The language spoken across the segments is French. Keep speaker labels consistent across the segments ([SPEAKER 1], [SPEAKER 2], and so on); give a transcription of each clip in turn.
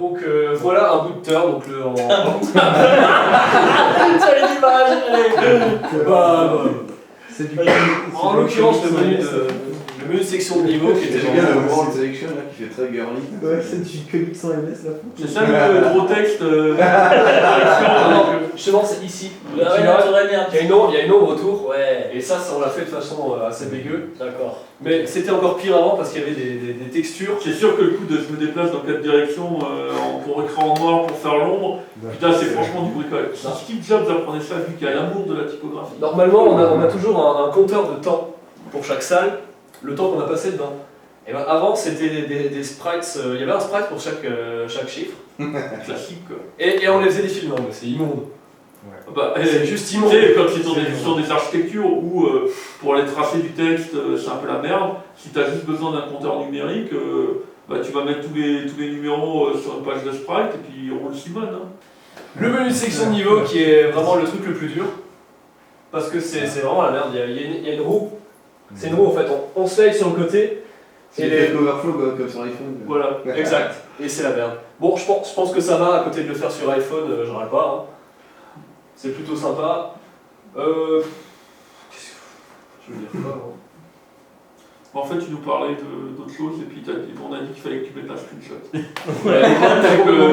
[SPEAKER 1] Donc voilà un bout de turn, donc le en...
[SPEAKER 2] Sur les images,
[SPEAKER 3] C'est du
[SPEAKER 1] En l'occurrence le menu de section de niveau qui était
[SPEAKER 4] J'aime bien le
[SPEAKER 1] vraiment...
[SPEAKER 4] World Selection là qui fait très girly.
[SPEAKER 3] Ouais, c'est du comics sans MS là.
[SPEAKER 5] C'est ça le gros texte
[SPEAKER 1] Justement c'est ici.
[SPEAKER 2] Ah ouais, non, j'aurais mis un
[SPEAKER 1] Il y a une ombre autour.
[SPEAKER 2] Ouais,
[SPEAKER 1] Et ça on l'a fait de façon assez dégueu.
[SPEAKER 2] d'accord.
[SPEAKER 1] Mais c'était encore pire avant parce qu'il y avait des textures.
[SPEAKER 5] C'est sûr que le coup de je me déplace dans 4 directions pour écrire en noir pour faire l'ombre, putain c'est franchement du bricolage. Si Steve Jobs apprenait ça vu qu'il y a l'amour de la typographie.
[SPEAKER 1] Normalement on a toujours un compteur de temps pour chaque salle, le temps qu'on a passé dedans. Et ben avant c'était des sprites, il y avait un sprite pour chaque chiffre.
[SPEAKER 5] Classique quoi.
[SPEAKER 1] Et on les faisait défiler, non mais c'est immonde.
[SPEAKER 5] Bah,
[SPEAKER 1] C'est juste
[SPEAKER 5] tu
[SPEAKER 1] immonde.
[SPEAKER 5] sais, quand c'est sur des architectures où pour aller tracer du texte c'est un peu la merde, si tu as juste besoin d'un compteur numérique, bah, tu vas mettre tous les numéros sur une page de sprite et puis roule Simone. Hein.
[SPEAKER 1] Le menu de section de niveau qui est vraiment le truc le plus dur. Parce que c'est vraiment la merde, il y a une roue. C'est une roue en fait, on slide sur le côté.
[SPEAKER 4] C'est les overflow comme sur iPhone.
[SPEAKER 1] Voilà, exact. Et c'est la merde. Bon, je pense que ça va, à côté de le faire sur iPhone, je râle pas. Hein. C'est plutôt sympa. Qu'est-ce que je veux dire quoi, hein.
[SPEAKER 5] En fait, tu nous parlais d'autre chose et puis on a dit qu'il fallait que tu mettes un screenshot.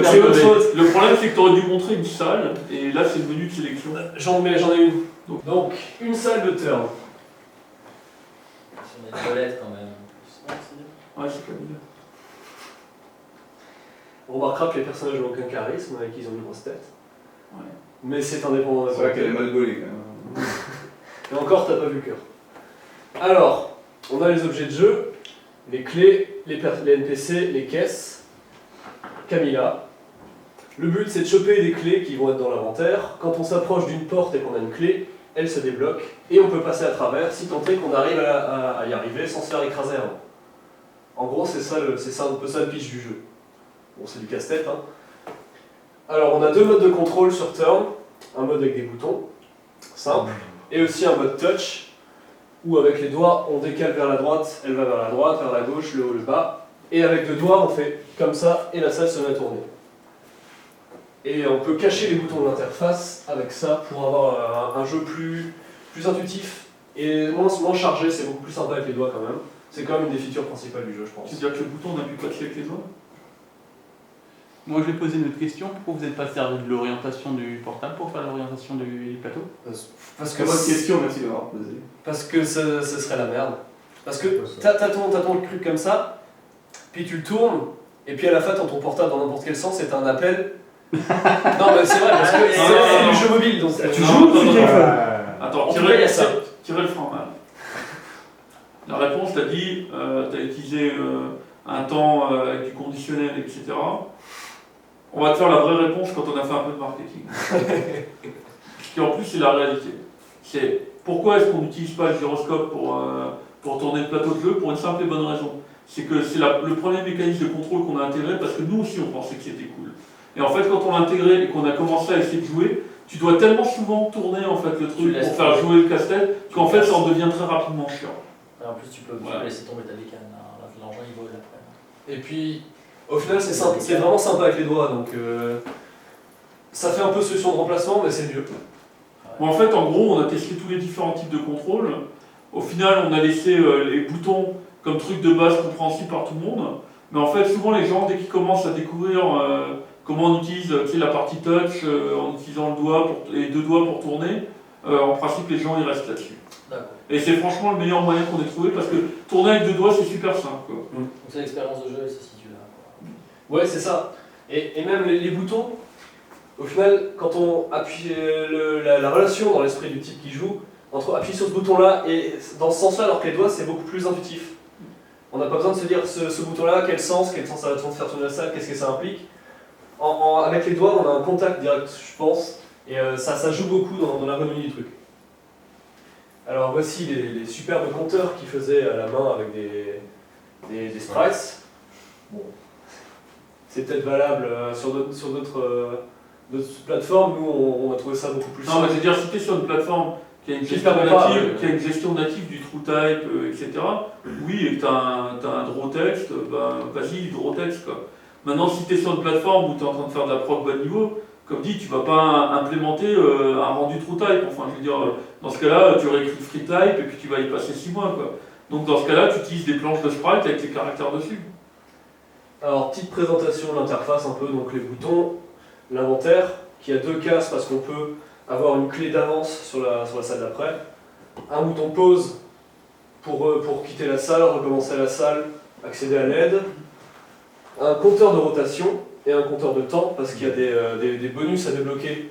[SPEAKER 1] C'est autre chose.
[SPEAKER 5] Le problème, c'est que tu aurais dû montrer une salle et là, c'est le menu de sélection.
[SPEAKER 1] J'en ai une. Donc, une salle de turn.
[SPEAKER 2] Sur les toilettes quand même.
[SPEAKER 5] Ouais, c'est pas bien.
[SPEAKER 1] On remarquera que les personnages n'ont aucun charisme et qu'ils ont une grosse tête.
[SPEAKER 5] Ouais.
[SPEAKER 1] Mais c'est indépendant de la
[SPEAKER 4] C'est vrai
[SPEAKER 1] volonté.
[SPEAKER 4] qu'elle est mal gaulée quand même.
[SPEAKER 1] Et encore, t'as pas vu le cœur. Alors, on a les objets de jeu, les clés, les NPC, les caisses, Camilla. Le but, c'est de choper des clés qui vont être dans l'inventaire. Quand on s'approche d'une porte et qu'on a une clé, elle se débloque et on peut passer à travers si tant est qu'on arrive à y arriver sans se faire écraser avant. En gros, c'est ça un peu ça le pitch du jeu. Bon, c'est du casse-tête, hein. Alors, on a deux modes de contrôle sur turn. Un mode avec des boutons, simple, et aussi un mode touch, où avec les doigts, on décale vers la droite, elle va vers la droite, vers la gauche, le haut, le bas. Et avec deux doigts, on fait comme ça, et la salle se met à tourner. Et on peut cacher les boutons de l'interface avec ça pour avoir un jeu plus intuitif et moins chargé, c'est beaucoup plus sympa avec les doigts quand même. C'est quand même une des features principales du jeu, je pense.
[SPEAKER 5] Tu veux dire que le bouton n'a plus pas de avec les doigts?
[SPEAKER 6] Moi, je vais poser une autre question. Pourquoi vous n'êtes pas servi de l'orientation du portable pour faire l'orientation du plateau?
[SPEAKER 1] Parce que
[SPEAKER 4] Bonne question, merci de l'avoir posée.
[SPEAKER 1] Parce que ce serait la merde. Parce que t'as ton truc comme ça, puis tu le tournes, et puis à la fin, t'as ton portable dans n'importe quel sens, et t'as un appel. Non, mais c'est vrai, parce que c'est du jeu mobile, donc
[SPEAKER 3] Tu joues sur téléphone.
[SPEAKER 5] Attends,
[SPEAKER 1] En tout cas, il y a ça.
[SPEAKER 5] tirez le frein. La réponse, t'as dit, t'as utilisé un temps avec du conditionnel, etc. On va te faire la vraie réponse quand on a fait un peu de marketing. Ce qui en plus c'est la réalité. C'est pourquoi est-ce qu'on n'utilise pas le gyroscope pour tourner le plateau de jeu? Pour une simple et bonne raison. C'est que c'est le premier mécanisme de contrôle qu'on a intégré parce que nous aussi on pensait que c'était cool. Et en fait quand on l'a intégré et qu'on a commencé à essayer de jouer, tu dois tellement souvent tourner en fait le truc pour faire jouer le casse-tête qu'en fait ça en devient très rapidement chiant.
[SPEAKER 2] En plus, tu peux laisser tomber ta bécane. L'engin il vole après.
[SPEAKER 1] Et puis, au final, c'est vraiment sympa avec les doigts, donc ça fait un peu solution de remplacement, mais c'est mieux.
[SPEAKER 5] Bon, en fait, en gros, on a testé tous les différents types de contrôle. Au final, on a laissé les boutons comme truc de base compréhensible par tout le monde. Mais en fait, souvent, les gens, dès qu'ils commencent à découvrir comment on utilise la partie touch en utilisant les deux doigts pour tourner, en principe, les gens, ils restent là-dessus. Et c'est franchement le meilleur moyen qu'on ait trouvé parce que tourner avec deux doigts, c'est super simple, quoi.
[SPEAKER 2] Donc c'est l'expérience de jeu, elle se situe là.
[SPEAKER 1] Ouais, c'est ça. Et même les boutons, au final, quand on appuie la relation dans l'esprit du type qui joue, entre appuyer sur ce bouton-là et dans ce sens-là, alors que les doigts, c'est beaucoup plus intuitif. On n'a pas besoin de se dire ce bouton-là, quel sens ça va faire tourner la salle, qu'est-ce que ça implique. Avec les doigts, on a un contact direct, je pense, et ça joue beaucoup dans l'ergonomie du truc. Alors voici les superbes compteurs qui faisaient à la main avec des sprites. Bon, c'est peut-être valable sur d'autres plateformes. Nous, on a trouvé ça beaucoup plus
[SPEAKER 5] Non, mais c'est-à-dire, si tu es sur une plateforme qui a une gestion native du TrueType, etc., oui, et que tu as un draw text, ben vas-y, draw text, quoi. Maintenant, si tu es sur une plateforme où tu es en train de faire de la prod bas niveau, comme dit, tu vas pas implémenter un rendu true type. Enfin, je veux dire, dans ce cas-là, tu réécris le free type et puis tu vas y passer 6 mois, quoi. Donc dans ce cas-là, tu utilises des planches de sprite avec les caractères dessus.
[SPEAKER 1] Alors, petite présentation de l'interface un peu, donc les boutons, l'inventaire, qui a 2 cases parce qu'on peut avoir une clé d'avance sur la salle d'après, un bouton pause pour quitter la salle, recommencer la salle, accéder à l'aide, un compteur de rotation et un compteur de temps parce qu'il y a des bonus à débloquer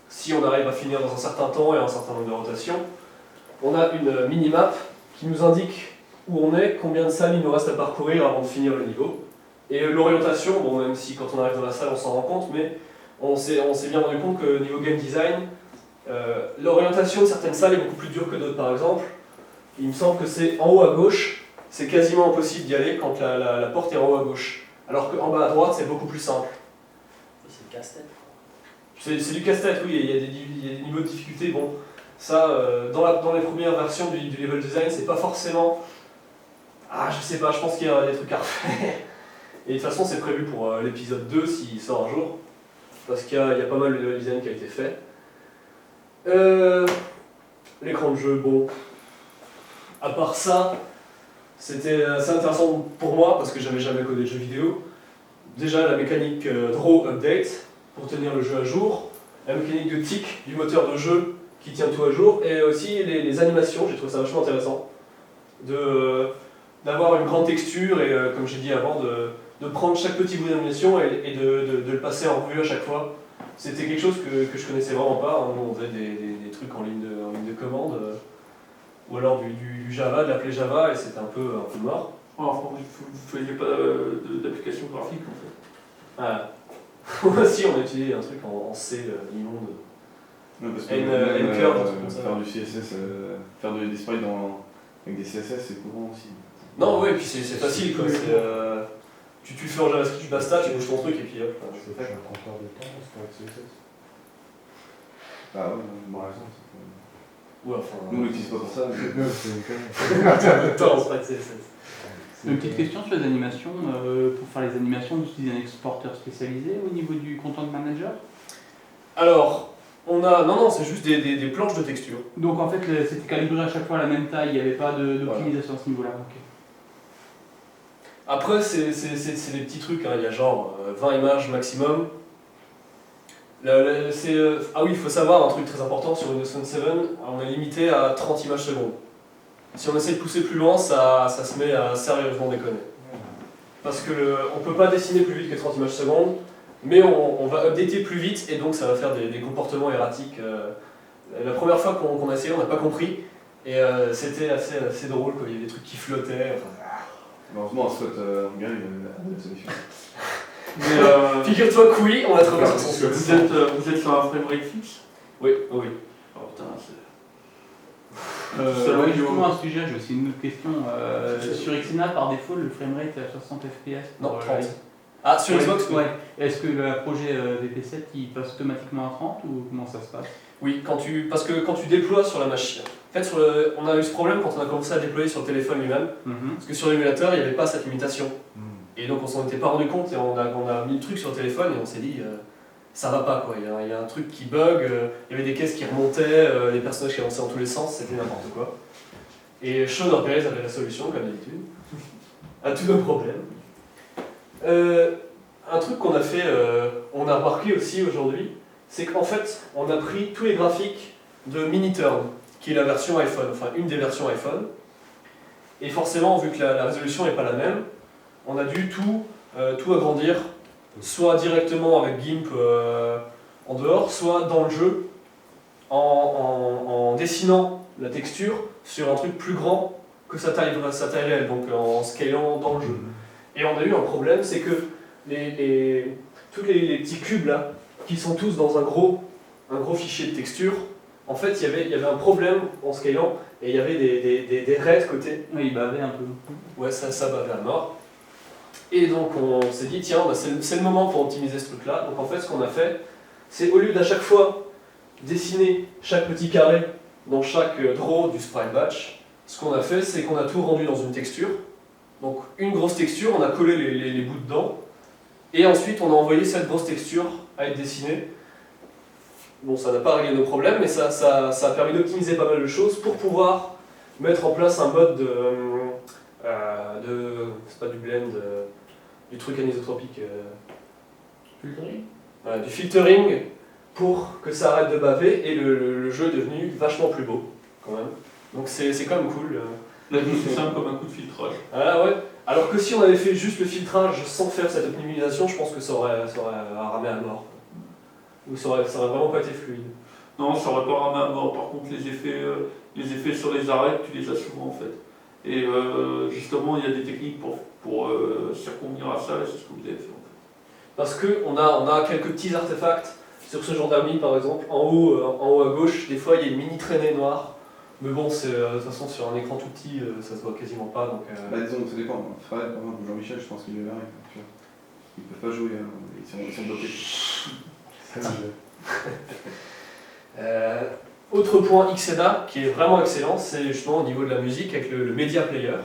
[SPEAKER 1] si on arrive à finir dans un certain temps et un certain nombre de rotations. On a une minimap qui nous indique où on est, combien de salles il nous reste à parcourir avant de finir le niveau. Et l'orientation, bon, même si quand on arrive dans la salle on s'en rend compte, mais on s'est bien rendu compte que niveau game design, l'orientation de certaines salles est beaucoup plus dure que d'autres. Par exemple, il me semble que c'est en haut à gauche, c'est quasiment impossible d'y aller quand la porte est en haut à gauche. Alors qu'en bas à droite, c'est beaucoup plus simple.
[SPEAKER 2] C'est le casse-tête.
[SPEAKER 1] C'est du casse-tête, oui, il y a des niveaux de difficulté. Bon, ça, dans les premières versions du level design, c'est pas forcément... Ah, je sais pas, je pense qu'il y a des trucs à refaire. Et de toute façon, c'est prévu pour l'épisode 2 s'il sort un jour. Parce qu'il y a pas mal de level design qui a été fait. L'écran de jeu, bon... À part ça, c'était assez intéressant pour moi parce que j'avais jamais codé de jeux vidéo. Déjà la mécanique draw update pour tenir le jeu à jour, la mécanique de tick du moteur de jeu qui tient tout à jour, et aussi les animations, j'ai trouvé ça vachement intéressant. D'avoir une grande texture et comme j'ai dit avant, de prendre chaque petit bout d'animation et de le passer en revue à chaque fois. C'était quelque chose que je connaissais vraiment pas. Hein. Nous, on faisait des trucs en ligne de commande. Ou alors du Java, de l'appeler Java, et c'était un peu mort.
[SPEAKER 5] Enfin, vous ne faisiez pas d'application graphique en fait.
[SPEAKER 1] Ah. Moi aussi, on a utilisé un truc en C immonde.
[SPEAKER 4] Ouais, parce que
[SPEAKER 1] N-curve, un truc comme ça.
[SPEAKER 4] faire du CSS, faire des sprites avec des CSS, c'est courant aussi.
[SPEAKER 1] Non, ouais, et puis c'est facile quoi. Tu le fais en JavaScript, basta, tu bouges ton truc et puis hop.
[SPEAKER 7] Je fais un compteur de temps, c'est avec CSS.
[SPEAKER 4] Ah ouais, bon.
[SPEAKER 7] Par exemple,
[SPEAKER 1] Ouais, enfin.
[SPEAKER 4] Nous, on l'utilise pas pour ça. Mais...
[SPEAKER 7] c'est une connerie.
[SPEAKER 1] Attends, c'est pas de CSS.
[SPEAKER 6] Une petite question sur les animations. Pour faire les animations, vous utilisez un exporteur spécialisé au niveau du Content Manager?
[SPEAKER 1] Alors, on a. Non, c'est juste des planches de texture.
[SPEAKER 6] Donc en fait, c'était calibré à chaque fois à la même taille, il n'y avait pas d'optimisation à ce niveau-là. Okay.
[SPEAKER 1] Après, c'est des petits trucs, hein. Il y a genre 20 images maximum. Ah oui, il faut savoir un truc très important sur Windows Phone 7, on est limité à 30 images secondes. Si on essaie de pousser plus loin, ça se met à sérieusement déconner. Parce que on peut pas dessiner plus vite que 30 images secondes, mais on va updater plus vite et donc ça va faire des comportements erratiques. La première fois qu'on a essayé, on n'a pas compris et c'était assez drôle, quoi. Il y avait des trucs qui flottaient. Enfin...
[SPEAKER 4] Heureusement, Scott Rangel, il a la solution.
[SPEAKER 5] Mais
[SPEAKER 1] Figure-toi que oui, on a trouvé sur son site.
[SPEAKER 5] vous êtes sur un framerate fixe?
[SPEAKER 1] Oui, oui.
[SPEAKER 5] Oh putain, c'est...
[SPEAKER 6] Ouais, justement, à ce sujet, j'ai aussi une autre question. Sur Xena, par défaut, le framerate est à 60 fps.
[SPEAKER 1] Non, 30. Ah, sur Xbox, oui.
[SPEAKER 6] Ouais. Est-ce que le projet VP7 il passe automatiquement à 30 ou comment ça se passe?
[SPEAKER 1] Oui, parce que quand tu déploies sur la machine. En fait, on a eu ce problème quand on a commencé à déployer sur le téléphone lui-même, parce que sur l'émulateur, il n'y avait pas cette limitation. Et donc on s'en était pas rendu compte et on a mis le truc sur le téléphone et on s'est dit ça va pas quoi, il y a un truc qui bug, il y avait des caisses qui remontaient, les personnages qui avançaient dans tous les sens, c'était n'importe quoi. Et Sean Perez avait la solution comme d'habitude à tous nos problèmes. Un truc qu'on a fait, on a remarqué aussi aujourd'hui, c'est qu'en fait on a pris tous les graphiques de Miniturn, qui est la version iPhone, enfin une des versions iPhone, et forcément vu que la résolution n'est pas la même, on a dû tout agrandir, soit directement avec GIMP en dehors, soit dans le jeu, en dessinant la texture sur un truc plus grand que sa taille réelle, donc en scalant dans le jeu. Et on a eu un problème, c'est que tous les petits cubes là, qui sont tous dans un gros fichier de texture, en fait il y avait un problème en scalant, et il y avait des raies de côté.
[SPEAKER 6] Oui, il bavait un peu.
[SPEAKER 1] Ouais, ça bavait à mort. Et donc on s'est dit, tiens, bah, c'est le moment pour optimiser ce truc-là. Donc en fait, ce qu'on a fait, c'est au lieu d'à chaque fois dessiner chaque petit carré dans chaque draw du sprite batch, ce qu'on a fait, c'est qu'on a tout rendu dans une texture. Donc une grosse texture, on a collé les bouts dedans, Et ensuite, on a envoyé cette grosse texture à être dessinée. Bon, ça n'a pas réglé nos problèmes, mais ça a permis d'optimiser pas mal de choses pour pouvoir mettre en place un mode c'est pas du blend, du truc anisotropique,
[SPEAKER 2] Filtering.
[SPEAKER 1] du filtering pour que ça arrête de baver, et le jeu est devenu vachement plus beau, quand même. Donc c'est quand même cool.
[SPEAKER 5] La vie, c'est simple comme un coup de filtrage.
[SPEAKER 1] Ah ouais. Alors que si on avait fait juste le filtrage sans faire cette optimisation, je pense que ça aurait ramé à mort. Ou ça aurait vraiment pas été fluide.
[SPEAKER 5] Non, ça aurait pas ramé à mort. Par contre, les effets sur les arêtes, tu les as souvent en fait. Et justement, il y a des techniques pour circonvenir à ça, et c'est ce que vous avez fait en fait.
[SPEAKER 1] Parce qu'on a quelques petits artefacts sur ce gendarmerie par exemple. En haut à gauche, des fois il y a une mini traînée noire. Mais bon, de toute façon sur un écran tout petit, ça se voit quasiment pas. Donc,
[SPEAKER 4] Bah, disons, ça dépend. Fred, par exemple, ou Jean-Michel, je pense qu'ils le verraient. Tu vois. Ils peuvent pas jouer, hein. Ils sont bloqués.
[SPEAKER 7] C'est un jeu.
[SPEAKER 1] Autre point Xena qui est vraiment excellent, c'est justement au niveau de la musique avec le Media Player.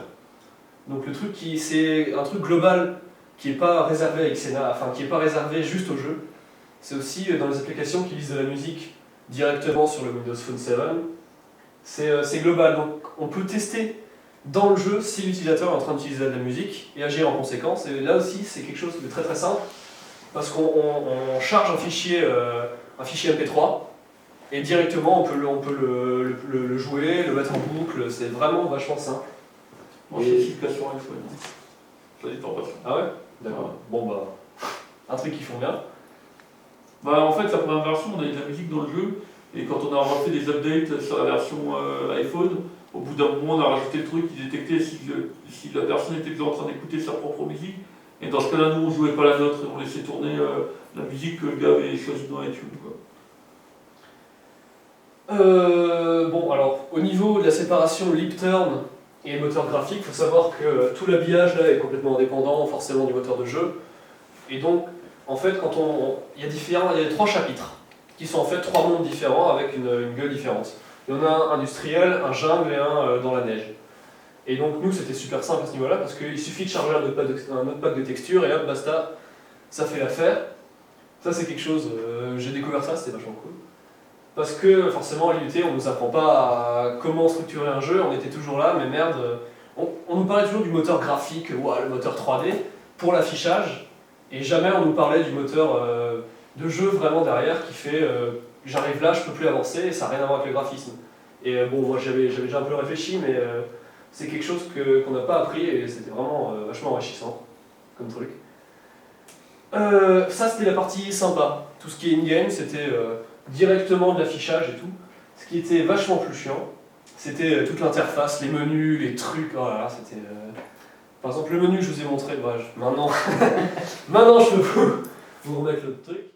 [SPEAKER 1] Donc le truc c'est un truc global qui n'est pas réservé à Xena, enfin qui n'est pas réservé juste au jeu. C'est aussi dans les applications qui lisent de la musique directement sur le Windows Phone 7. C'est global, donc on peut tester dans le jeu si l'utilisateur est en train d'utiliser de la musique et agir en conséquence. Et là aussi c'est quelque chose de très très simple parce qu'on charge un fichier MP3 et directement on peut le jouer, le mettre en boucle, c'est vraiment vachement simple.
[SPEAKER 5] Moi, c'est aussi le cas sur iPhone. Ça dit en passant.
[SPEAKER 1] Ah ouais? D'accord. Bon bah, un truc qu'ils font bien.
[SPEAKER 5] Bah, en fait, la première version, on avait de la musique dans le jeu, et quand on a refait des updates sur la version iPhone, au bout d'un moment, on a rajouté le truc qui détectait si la personne était déjà en train d'écouter sa propre musique. Et dans ce cas-là, nous, on jouait pas la nôtre, et on laissait tourner la musique que le gars avait choisie dans iTunes, quoi.
[SPEAKER 1] Bon, alors, au niveau de la séparation lip-turn et moteur graphique, il faut savoir que tout l'habillage là est complètement indépendant forcément du moteur de jeu. Et donc, en fait, il y a 3 chapitres qui sont en fait 3 mondes différents avec une gueule différente. Il y en a un industriel, un jungle et un dans la neige. Et donc nous, c'était super simple à ce niveau-là parce qu'il suffit de charger un autre pack de texture et hop, basta, ça fait l'affaire. Ça, c'est quelque chose, j'ai découvert ça, c'était vachement cool. Parce que forcément, à l'IUT, on ne nous apprend pas à comment structurer un jeu, on était toujours là, mais merde, on nous parlait toujours du moteur graphique, le moteur 3D, pour l'affichage, et jamais on nous parlait du moteur de jeu vraiment derrière qui fait j'arrive là, je peux plus avancer, et ça n'a rien à voir avec le graphisme. Et bon, moi j'avais déjà un peu réfléchi, mais c'est quelque chose qu'on n'a pas appris, et c'était vraiment vachement enrichissant comme truc. Ça, c'était la partie sympa. Tout ce qui est in-game, c'était directement de l'affichage et tout. Ce qui était vachement plus chiant, c'était toute l'interface, les menus, les trucs. Oh là là, c'était. Par exemple, le menu que je vous ai montré, maintenant, maintenant je peux vous remettre le truc.